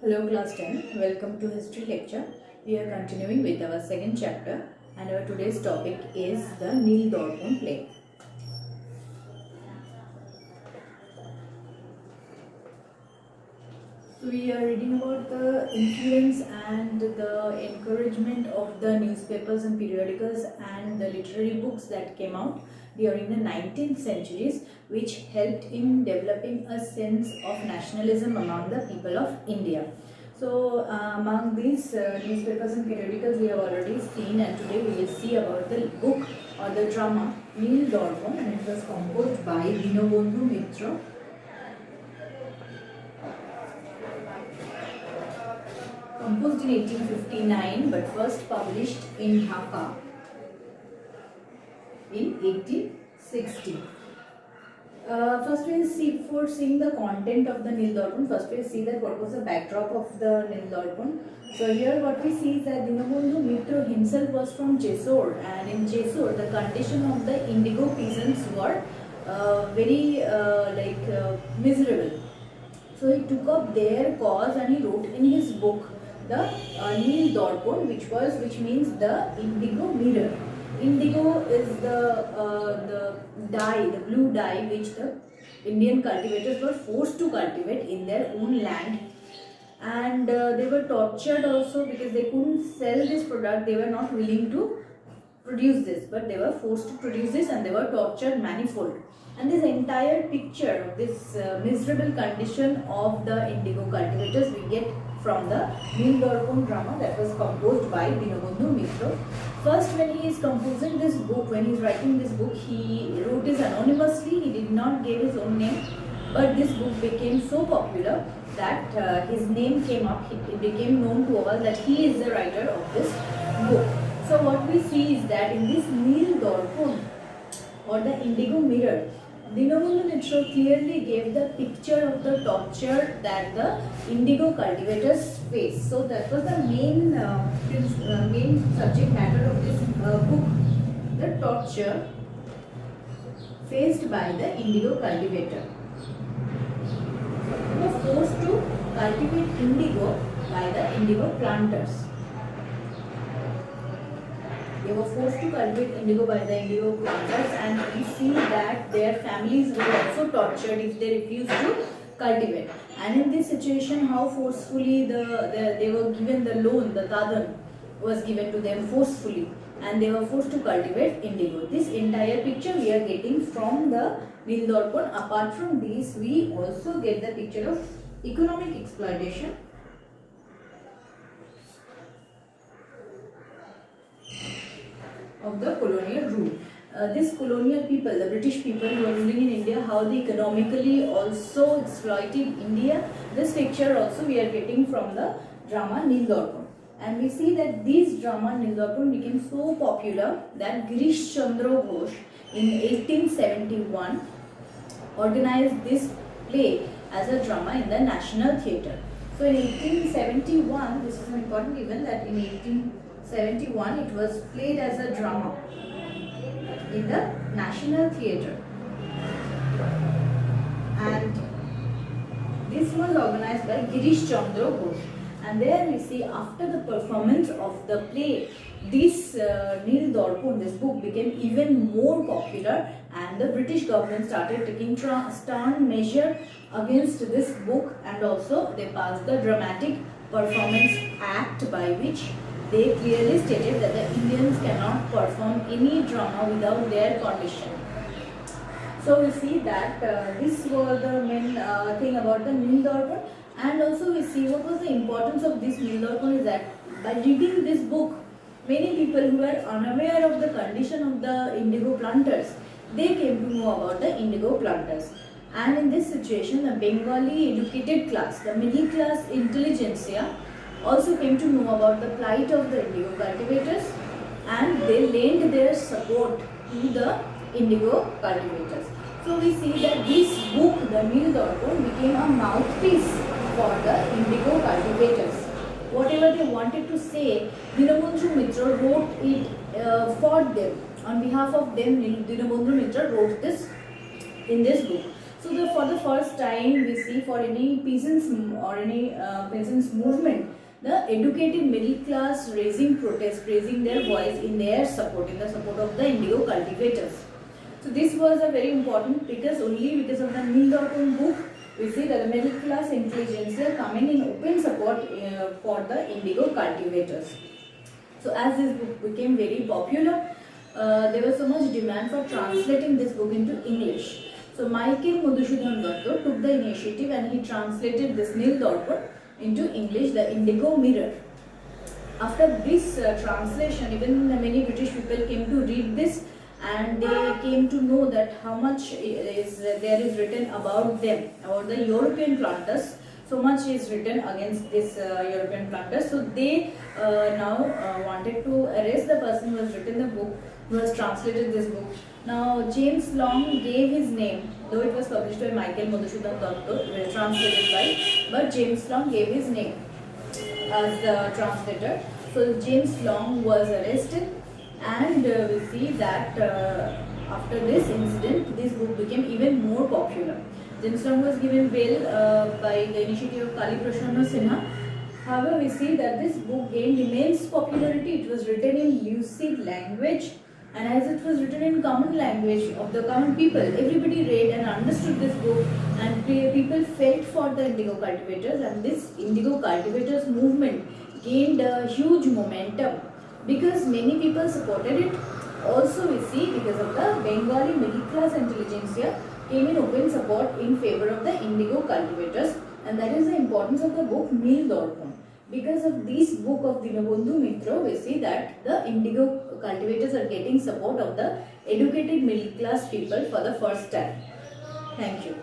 Hello class 10, welcome to history lecture. We are continuing with our second chapter and our today's topic is the Neel Darpan play. So we are reading about the influence and the encouragement of the newspapers and periodicals and the literary books that came out during the 19th centuries, which helped in developing a sense of nationalism among the people of India. So among these newspapers and periodicals we have already seen, and today we will see about the book or the drama Neel Darpan, and it was composed by Dinobandhu Mitra. Composed in 1859 but first published in Dhaka in 1860. First we will see, before seeing the content of the Neel Darpan, first we will see that what was the backdrop of the Neel Darpan. So here what we see is that Dinobandhu Mitra himself was from Jessore, and in Jessore the condition of the indigo peasants were very miserable. So he took up their cause and he wrote in his book the Neel Darpan, which means the indigo mirror. Indigo is the dye, the blue dye which the Indian cultivators were forced to cultivate in their own land, and they were tortured also because they couldn't sell this product. They were not willing to produce this, but they were forced to produce this, and they were tortured manifold. And this entire picture of this miserable condition of the indigo cultivators we get from the Neel Darpan drama that was composed by Dinobandhu Mitra. First, when he is composing this book, when he is writing this book, he wrote it anonymously. He did not give his own name, but this book became so popular that his name came up. It became known to all that he is the writer of this book. So what we see is that in this Neel Darpan or the indigo mirror, Dinobandhu Mitra clearly gave the picture of the torture that the indigo cultivators face. So that was the main subject matter of this book, the torture faced by the indigo cultivator. They were forced to cultivate indigo by the indigo planters. They were forced to cultivate indigo by the indigo planters, and we see that their families were also tortured if they refused to cultivate. And in this situation, how forcefully they were given the loan, the tadan was given to them forcefully, and they were forced to cultivate indigo. This entire picture we are getting from the Neel Darpan. Apart from this, we also get the picture of economic exploitation of the colonial rule. This colonial people, the British people who were ruling in India, how they economically also exploited India. This picture also we are getting from the drama Neel Darpan. And we see that this drama Neel Darpan became so popular that Girish Chandra Ghosh in 1871 organized this play as a drama in the National Theatre. So in 1871, this is an important event, that in 1871 it was played as a drama in the National Theatre, and this was organized by Girish Chandra Ghosh. And there we see, after the performance of the play, this Neel Darpan, this book, became even more popular, and the British government started taking stern measure against this book, and also they passed the Dramatic Performance Act, by which they clearly stated that the Indians cannot perform any drama without their permission. So we see that this was the main thing about the Neel Darpan. And also we see what was the importance of this Neel Darpan is that by reading this book, many people who were unaware of the condition of the indigo planters, they came to know about the indigo planters. And in this situation, the Bengali educated class, the middle class intelligentsia, also came to know about the plight of the indigo cultivators, and they lent their support to the indigo cultivators. So we see that this book, the Neel Darpan, became a mouthpiece for the indigo cultivators. Whatever they wanted to say, Dinobandhu Mitra wrote it for them. On behalf of them, Dinobandhu Mitra wrote this in this book. For the first time we see for any peasants or any peasants movement, the educated middle class raising protest, raising their voice in their support, in the support of the indigo cultivators. So this was a very important, because only because of the Neel Darpan book we see that the middle class intelligentsia coming in open support for the indigo cultivators. So as this book became very popular, there was so much demand for translating this book into English. So Michael Madhusudhan Dutta took the initiative and he translated this Neel Darpan into English, the Indigo Mirror. After this translation, even many British people came to read this, and they came to know that how much there is written about them, about the European planters. So much is written against this European planters. So they now wanted to arrest the person who has written the book, who has translated this book. Now James Long gave his name, though it was published by Michael Madhusudhan Dutta, translated by, but James Long gave his name as the translator. So James Long was arrested, and we see that after this incident, this book became even more popular. James Long was given bail by the initiative of Kali Prasanna Sinha. However, we see that this book gained immense popularity. It was written in lucid language, and as it was written in common language of the common people, everybody read and understood this book, and people felt for the indigo cultivators, and this indigo cultivators movement gained a huge momentum because many people supported it. Also we see because of the Bengali middle class intelligentsia came in open support in favor of the indigo cultivators, and that is the importance of the book Neel Darpan. Because of this book of Dinabandhu Mitra, we see that the indigo cultivators are getting support of the educated middle class people for the first time. Thank you.